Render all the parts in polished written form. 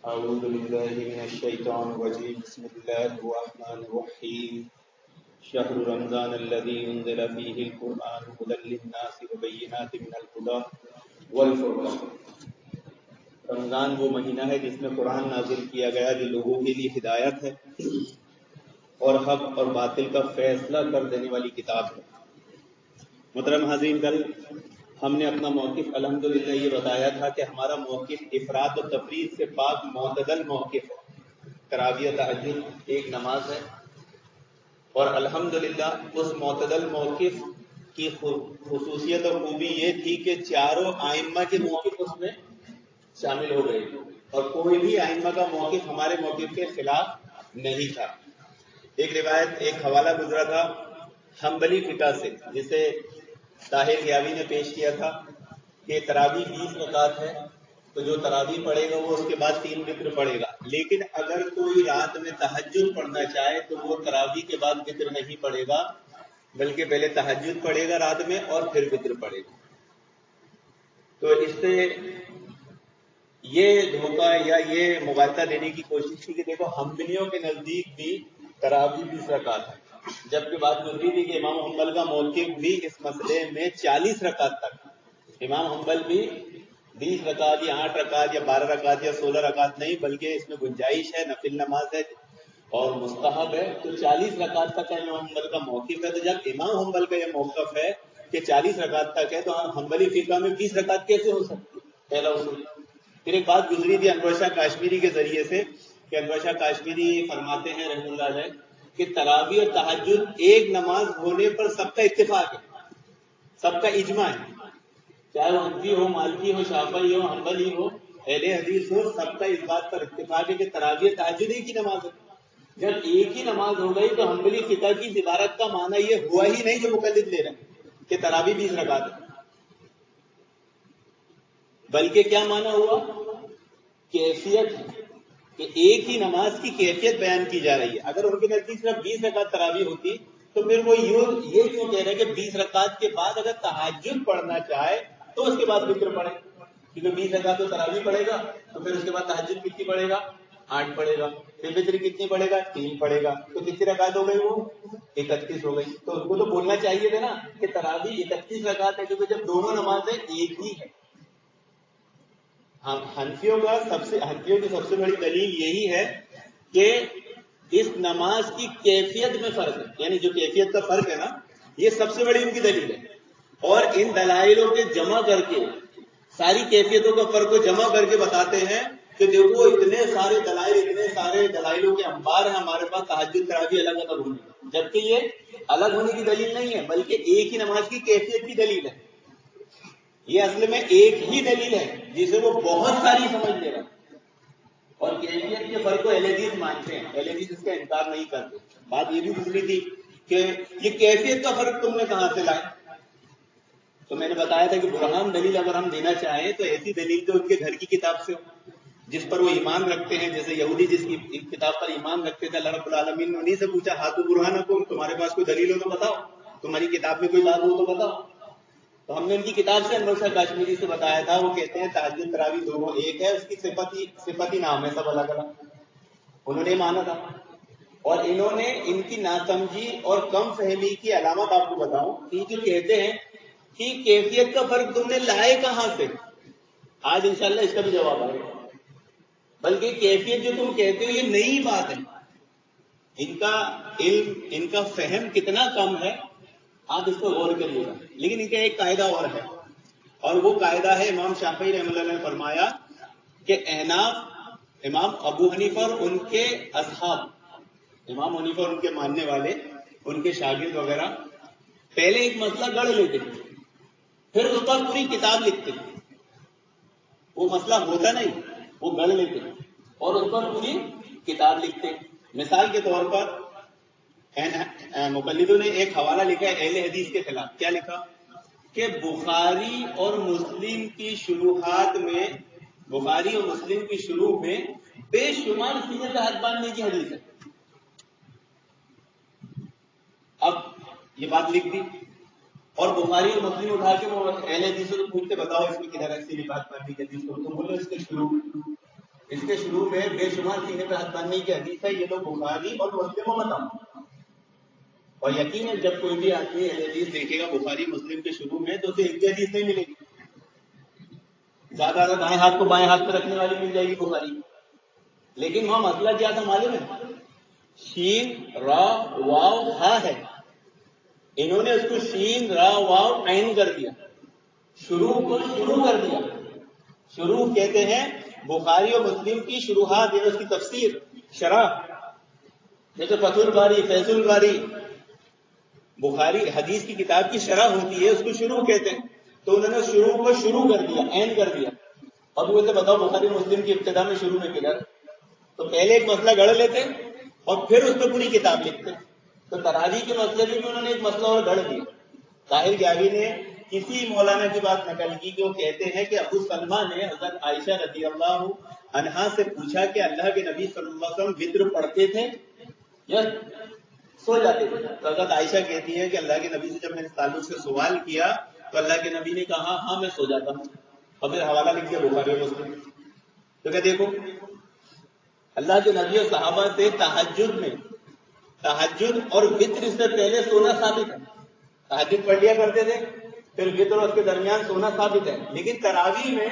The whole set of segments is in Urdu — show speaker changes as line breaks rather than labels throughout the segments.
أعوذ بالله من الشيطان الرجيم بسم الله الرحمن الرحيم شهر رمضان الذي أنزل فيه القرآن هدى للناس وبينات من الهدى والفرقان۔ رمضان وہ مہینہ ہے جس میں قرآن نازل کیا گیا جو لوگوں کے لیے ہدایت ہے اور حق اور باطل کا فیصلہ کر دینے والی کتاب ہے۔ محترم حاضرین، کل ہم نے اپنا موقف الحمدللہ یہ بتایا تھا کہ ہمارا موقف افراد و تفرید سے پاک معتدل موقف ہے۔ تراویح تہجد ایک نماز ہے اور الحمدللہ اس معتدل موقف کی خصوصیت اور خوبی یہ تھی کہ چاروں ائمہ کے موقف اس میں شامل ہو گئے اور کوئی بھی ائمہ کا موقف ہمارے موقف کے خلاف نہیں تھا۔ ایک روایت، ایک حوالہ گزرا تھا حنبلی فقہ سے جسے طاہر غیاوی نے پیش کیا تھا کہ تراویح 20 رکعت ہے تو جو تراویح پڑھے گا وہ اس کے بعد 3 وتر پڑھے گا، لیکن اگر کوئی رات میں تہجد پڑھنا چاہے تو وہ تراویح کے بعد وتر نہیں پڑھے گا بلکہ پہلے تہجد پڑھے گا رات میں اور پھر وتر پڑھے گا۔ تو اس سے یہ دھوکہ یا یہ مغالطہ دینے کی کوشش کی کہ دیکھو حنبلیوں کے نزدیک بھی تراویح 20 رکعت ہے، جبکہ بات گزری تھی کہ امام حنبل کا موقف بھی اس مسئلے میں 40 رکعت تک۔ امام حنبل بھی 20 رکعت یا 8 رکعت یا 12 رکعت یا 16 رکعت نہیں، بلکہ اس میں گنجائش ہے، نفل نماز ہے اور مستحب ہے، تو 40 رکعت تک کا امام حنبل کا موقف ہے۔ تو جب امام حنبل کا یہ موقف ہے کہ 40 رکعت تک ہے تو حنبلی فقہ میں 20 رکعت کیسے ہو سکتی؟ پہلا اصول۔ پھر ایک بات گزری تھی انور شاہ کاشمیری کے ذریعے سے کہ انور شاہ کاشمیری فرماتے ہیں رحمہ اللہ علیہ کہ تراویح اور تہجد ایک نماز ہونے پر سب کا اتفاق ہے، سب کا اجماع ہے، چاہے وہ حنفی ہو، مالکی ہو، شافعی ہو، حنبلی ہو، اہل حدیث ہو، سب کا اس بات پر اتفاق ہے کہ تراویح اور تہجد ایک ہی نماز ہے۔ جب ایک ہی نماز ہو گئی تو حنبلی فقہ کی عبارت کا معنی یہ ہوا ہی نہیں جو مقلد لے رہے ہیں کہ تراویح 20 رکعت ہے، بلکہ کیا معنی ہوا؟ کیفیت، کہ ایک ہی نماز کی کیفیت بیان کی جا رہی ہے۔ اگر ان کے نزدیک صرف 20 رکعت تراویح ہوتی تو پھر وہ یہ کیوں کہہ رہے ہیں کہ 20 رکعت کے بعد اگر تہجد پڑھنا چاہے تو اس کے بعد وتر پڑھے، کیونکہ 20 رکعت تو تراویح پڑھے گا تو پھر اس کے بعد تہجد کتنی پڑھے گا؟ 8 پڑھے گا، پھر وتر کتنی پڑھے گا؟ 3 پڑھے گا، تو کتنی رکعت ہو گئی؟ وہ 31 ہو گئی۔ تو ان کو تو بولنا چاہیے تھا نا کہ تراویح 31 رکعت ہے، کیونکہ جب دونوں نمازیں ایک ہی ہے۔ حنفیوں کی سب سے بڑی دلیل یہی ہے کہ اس نماز کی کیفیت میں فرق ہے، یعنی جو کیفیت کا فرق ہے نا، یہ سب سے بڑی ان کی دلیل ہے۔ اور ان دلائلوں کے جمع کر کے ساری کیفیتوں کا فرق کو جمع کر کے بتاتے ہیں کہ دیکھو اتنے سارے دلائلوں کے انبار ہیں ہمارے پاس تہجد تراویح الگ الگ ہونے، جبکہ یہ الگ ہونے کی دلیل نہیں ہے بلکہ ایک ہی نماز کی کیفیت کی دلیل ہے۔ یہ اصل میں ایک ہی دلیل ہے جسے وہ بہت ساری سمجھ لے رہا، اور کیفیت کے فرق کو اہل حدیث مانتے ہیں، اہل حدیث اس کا انکار نہیں کرتے۔ بات یہ بھی گزری تھی کہ یہ کیفیت کا فرق تم نے کہاں سے لائے؟ تو میں نے بتایا تھا کہ برہان دلیل اگر ہم دینا چاہیں تو ایسی دلیل جو ان کے گھر کی کتاب سے ہو، جس پر وہ ایمان رکھتے ہیں، جیسے یہودی جس کی کتاب پر ایمان رکھتے تھے، اللہ رب العالمین نے انہیں سے پوچھا ہاتھو برہانکم، تمہارے پاس کوئی دلیل ہو تو بتاؤ، تمہاری کتاب میں کوئی بات ہو تو بتاؤ۔ تو ہم نے ان کی کتاب سے انور شاہ کاشمیری سے بتایا تھا، وہ کہتے ہیں تہجد تراویح دونوں ایک ہے، اس کی صفتی نام ہے، سب الگ الگ، انہوں نے مانا تھا۔ اور انہوں نے ان کی ناسمجھی اور کم فہمی کی علامت آپ کو بتاؤں، یہ جو کہتے ہیں کہ کیفیت کا فرق تم نے لائے کہاں سے، آج انشاءاللہ اس کا بھی جواب آئے گا۔ بلکہ کیفیت جو تم کہتے ہو یہ نئی بات ہے، ان کا علم، ان کا فہم کتنا کم ہے، آپ اس کو غور کریے گا۔ لیکن ان کا ایک قاعدہ اور ہے، اور وہ قاعدہ ہے امام شافعی رحمۃ اللہ نے فرمایا کہ احناف، امام ابو حنیفہ اور ان کے اصحاب، امام حنیفہ اور ان کے ماننے والے، ان کے شاگرد وغیرہ پہلے ایک مسئلہ گڑھ لیتے تھے، پھر اس پر پوری کتاب لکھتے تھے۔ وہ مسئلہ ہوتا نہیں، وہ گڑھ لیتے اور اس پر پوری کتاب لکھتے۔ مثال کے طور پر مقلدوں نے ایک حوالہ لکھا ہے اہل حدیث کے خلاف، کیا لکھا کہ بخاری اور مسلم کی شروع میں بے شمار سینے سے ہاتھ باندھنے کی حدیث ہے۔ اب یہ بات لکھ دی اور بخاری اور مسلم اٹھا کے وہ اہل حدیث سے پوچھتے بتاؤ اس میں کدھر ہے سینے ہاتھ باندھنے کی حدیث، تو بولو اس کے شروع اس کے شروع میں بے شمار سینے پہ ہاتھ باندھنے کی حدیث ہے. یہ لوگ بخاری اور مسلم کو بتاؤں. اور یقین ہے جب کوئی بھی آدمی حدیث دیکھے گا بخاری مسلم کے شروع میں تو اسے ایک بھی حدیث نہیں ملے گی. زیادہ دائیں ہاتھ کو بائیں ہاتھ پہ رکھنے والی مل جائے گی بخاری. لیکن وہاں مسئلہ کیا تھا معلوم ہے؟ شین را واو ہا ہے. انہوں نے اس کو شین را واو عین کر دیا. شروع کو شروع کر دیا. شروع کہتے ہیں بخاری اور مسلم کی شروحات یا اس کی تفسیر شرح، جیسے فتح الباری، فیض الباری. بخاری حدیث کی کتاب کی شرح ہوتی ہے، اس کو شروع کہتے ہیں. تو انہوں نے شروع کو شروع کر دیا، عین کر دیا. اب وہ بتاؤ بخاری مسلم کی ابتدا میں شروع میں کدھر؟ تو پہلے ایک مسئلہ گڑھ لیتے اور پھر اس پہ پوری کتاب لکھتے. تو تراویح کے مسئلے میں بھی انہوں نے ایک مسئلہ اور گڑھ دیا. طاہر جاوی نے کسی مولانا کی بات نقل کی کہ وہ کہتے ہیں کہ ابو سلمہ نے حضرت عائشہ رضی اللہ عنہا سے پوچھا کہ اللہ کے نبی صلی اللہ علیہ وسلم وتر پڑھتے تھے یا سو جاتے تھے؟ تو حضرت عائشہ کہتی ہے کہ اللہ کے نبی سے جب میں نے اس تعلق سے سوال کیا تو اللہ کے نبی نے کہا ہاں میں سو جاتا ہوں. اور پھر حوالہ لکھ دیا بخاری اور مسلم. تو کیا دیکھو اللہ کے نبی اور صحابہ سے تہجد اور وتر سے پہلے سونا ثابت ہے. تہجد پڑھ لیا کرتے تھے، پھر وتر اور اس کے درمیان سونا ثابت ہے. لیکن تراویح میں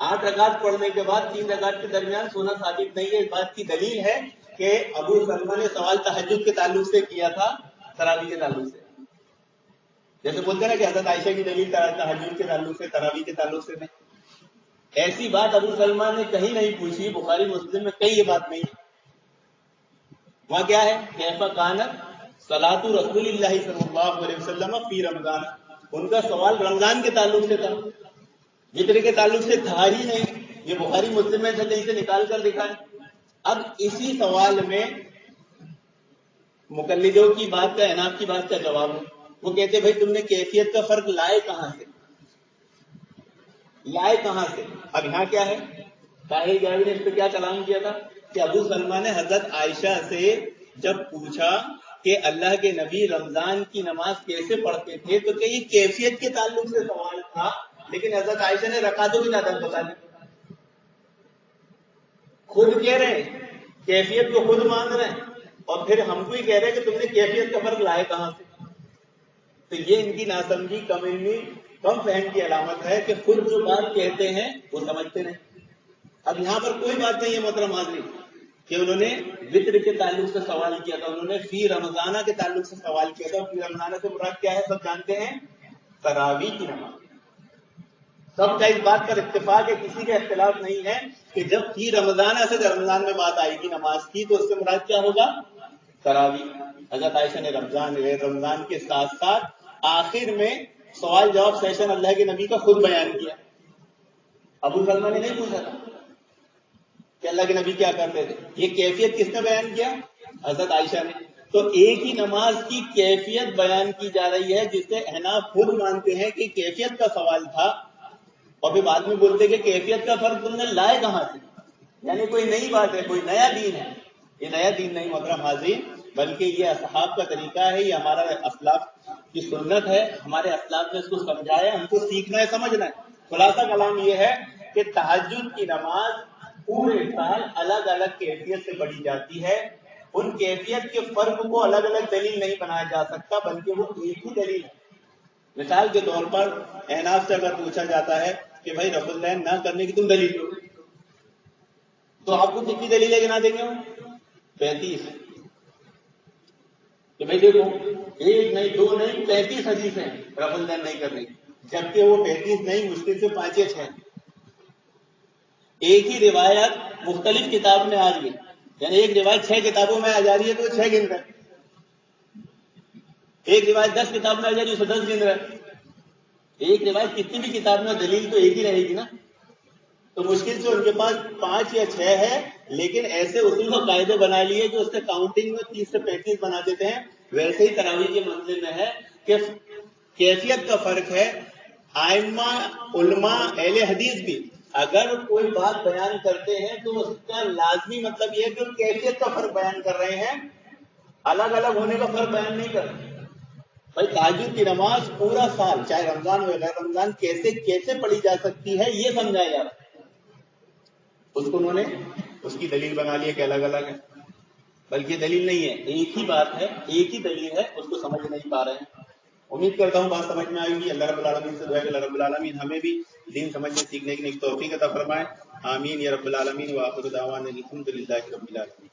8 رکعت پڑھنے کے بعد 3 رکعت کے درمیان سونا ثابت نہیں ہے. اس بات کی دلیل ہے کہ ابو سلمہ نے سوال تہجد کے تعلق سے کیا تھا، تراویح کے تعلق سے. جیسے بولتے ہیں نا کہ حضرت عائشہ کی دلیل تہجد کے تعلق سے، تراویح کے تعلق سے نہیں. ایسی بات ابو سلمہ نے کہیں نہیں پوچھی. بخاری مسلم میں کہیں یہ بات نہیں. وہاں کیا ہے؟ کیف کانت صلاۃ رسول اللہ صلی اللہ علیہ وسلم فی رمضان. ان کا سوال رمضان کے تعلق سے تھا، وتر کے تعلق سے تھا ہی نہیں. یہ بخاری مسلم میں سے کہیں سے نکال کر دکھائے. اب اسی سوال میں مقلدوں کی بات کا، اناف کی بات کا جواب ہے. وہ کہتے بھائی تم نے کیفیت کا فرق لائے کہاں سے؟ اب یہاں کیا ہے؟ طاہر جاوی نے اس پہ کیا کلام کیا تھا کہ ابو سلمہ نے حضرت عائشہ سے جب پوچھا کہ اللہ کے نبی رمضان کی نماز کیسے پڑھتے تھے تو کہ یہ کیفیت کے تعلق سے سوال تھا، لیکن حضرت عائشہ نے رکعتوں کی تعداد بتا دی. خود کہہ رہے ہیں کیفیت کو خود مان رہے ہیں اور پھر ہم کو ہی کہہ رہے ہیں کہ تم نے کیفیت کا فرق لائے کہاں سے. تو یہ ان کی ناسمجھی، کم علمی، کم فہم کی علامت ہے کہ خود جو بات کہتے ہیں وہ سمجھتے نہیں. اب یہاں پر کوئی بات نہیں ہے محترم حاضرین کہ انہوں نے وتر کے تعلق سے سوال کیا تھا، انہوں نے فی رمضانہ کے تعلق سے سوال کیا تھا. فی رمضانہ سے مراد کیا ہے سب جانتے ہیں؟ تراویح کی نماز. سب کا اس بات پر اتفاق ہے، کسی کا اختلاف نہیں ہے کہ جب فی رمضانہ سے رمضان میں بات آئے گی نماز کی تو اس سے مراد کیا ہوگا؟ تراویح. حضرت عائشہ نے رمضان کے ساتھ ساتھ آخر میں سوال جواب سیشن اللہ کے نبی کا خود بیان کیا. ابو سلمہ نے نہیں پوچھا تھا کہ اللہ کے نبی کیا کرتے تھے. یہ کیفیت کس نے بیان کیا؟ حضرت عائشہ نے. تو ایک ہی نماز کی کیفیت بیان کی جا رہی ہے جس سے احناف خود مانتے ہیں کہ کیفیت کا سوال تھا، اور پھر بعد میں بولتے کہ کیفیت کا فرق تم نے لائے کہاں سے؟ یعنی کوئی نئی بات ہے، کوئی نیا دین ہے. یہ نیا دین نہیں محترم حاضرین، بلکہ یہ اصحاب کا طریقہ ہے، یہ ہمارا اسلاف کی سنت ہے. ہمارے اسلاف نے اس کو سمجھا ہے، ہم کو سیکھنا ہے، سمجھنا ہے. خلاصہ کلام یہ ہے کہ تہجد کی نماز پورے سال الگ الگ کیفیت سے پڑھی جاتی ہے. ان کیفیت کے فرق کو الگ الگ دلیل نہیں بنایا جا سکتا، بلکہ وہ ایک ہی دلیل ہے. مثال کے طور پر احناف سے اگر پوچھا جاتا ہے کہ بھائی رفع العین نہ کرنے کی تم دلیل دو، تو آپ کو کتنی دلیلیں گنا دیں گے؟ 35. کہ بھائی دیکھو 1 نہیں 2 نہیں 35 حدیث ہیں رفع العین نہیں کرنے کی، جبکہ وہ 35 نہیں مشکل سے 5 یا 6. ایک ہی روایت مختلف کتاب میں آ رہی ہے، یعنی ایک روایت 6 کتابوں میں آ جا رہی ہے تو 6 گن رہے، ایک روایت 10 کتاب میں آ جا رہی ہے تو 10 گن رہے. ایک روایت کتنی بھی کتاب میں دلیل تو ایک ہی رہے گی نا. تو مشکل سے ان کے پاس 5 یا 6 ہے، لیکن ایسے اصول و قاعدے بنا لیے جو اس سے کاؤنٹنگ میں 30 سے 35 بنا دیتے ہیں. ویسے ہی تراویح کے مسئلے میں ہے کہ کیفیت کا فرق ہے. ائمہ علماء اہل حدیث بھی اگر کوئی بات بیان کرتے ہیں تو اس کا لازمی مطلب یہ ہے کہ کیفیت کا فرق بیان کر رہے ہیں، الگ الگ ہونے کا فرق بیان نہیں کر رہے. بھائی تہجد کی نماز پورا سال چاہے رمضان ہو غیر رمضان کیسے کیسے پڑھی جا سکتی ہے یہ سمجھایا جا رہا ہے. اس کو انہوں نے اس کی دلیل بنا لی کہ الگ الگ ہے، بلکہ دلیل نہیں ہے، ایک ہی بات ہے، ایک ہی دلیل ہے، اس کو سمجھ نہیں پا رہے ہیں۔ امید کرتا ہوں بات سمجھ میں آئے گی۔ اللہ رب العالمین سے دعا ہے کہ اللہ رب العالمین ہمیں بھی دین سمجھنے سیکھنے کی توفیق عطا فرمائے، آمین یا رب العالمین۔ وآخر دعوانا الحمد للہ رب العالمین۔